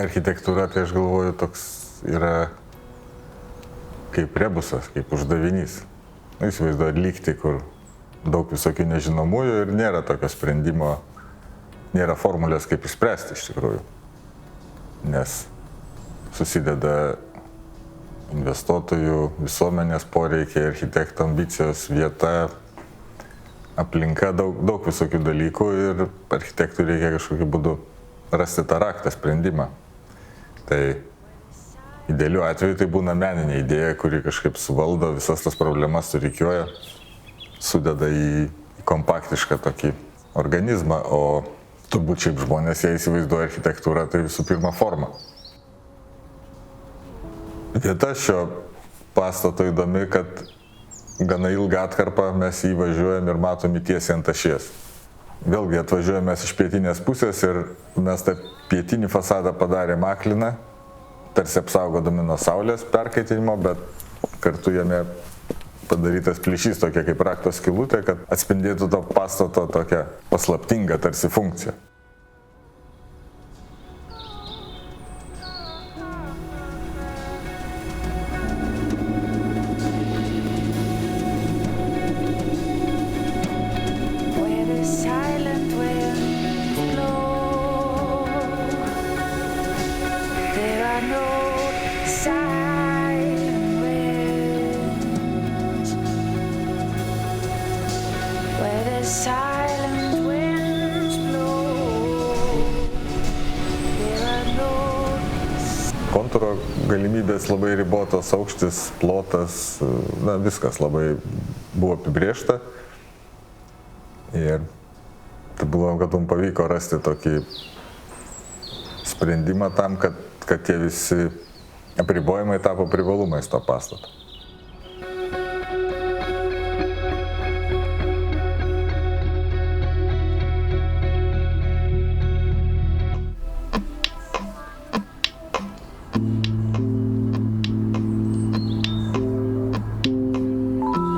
Architektūra, tai aš galvoju, toks yra kaip rebusas, kaip uždavinys. Įsivaizduoju atlikti, kur daug visokių nežinomųjų ir nėra tokio sprendimo, nėra formulės, kaip išspręsti iš tikrųjų. Nes susideda investuotojų, visuomenės poreikiai, architekto ambicijos, vieta, aplinka, daug visokių dalykų ir architektui reikia kažkokiu būdu rasti tą raktą sprendimą. Tai idealiu atveju tai būna meninė idėja, kuri kažkaip suvaldo visas tas problemas, surikiuoja, sudeda į kompaktišką tokį organizmą, o turbūt šiaip žmonės, jie įsivaizduoja architektūrą, tai visų pirma forma. Vieta šio pastato įdomi, kad gana ilgą atkarpą mes jį važiuojam ir matom tiesiai ant ašies. Vėlgi atvažiuojame mes iš pietinės pusės ir mes tą pietinį fasadą padarėm akliną, tarsi apsaugodami nuo saulės perkaitinimo, bet kartu jame padarytas plyšys tokia kaip rakto skylutė, kad atspindėtų to pastato tokią paslaptingą tarsi funkciją. Kontūro galimybės labai ribotos, aukštis, plotas, viskas labai buvo apibrėžta. Ir tai buvo, kad mums pavyko rasti tokį sprendimą tam, kad tie visi apribojimai tapo privalumais to pastato.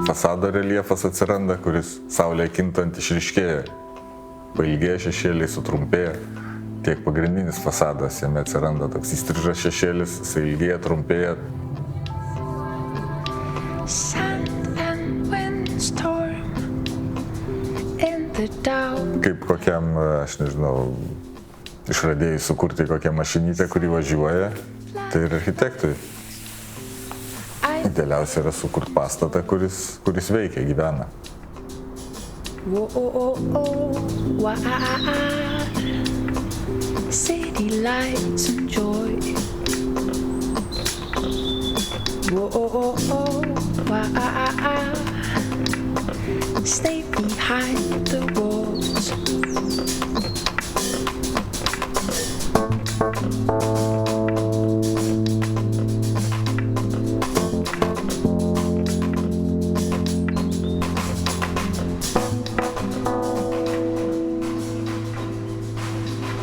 Fasado reljefas atsiranda, kuris saulėje kintant išryškėja. Pailgėja šešėliai, sutrumpėja. Tiek pagrindinis fasadas, jame atsiranda toks įstrižas šešėlis, jisai ilgėja, trumpėja. Kaip kokiam, aš nežinau, išradėjui sukurti kokią mašinytę, kuri važiuoja, tai ir architektui. Idealiausia yra sukurti pastatą, kuris veikia, gyvena. City lights and joy. Stay behind the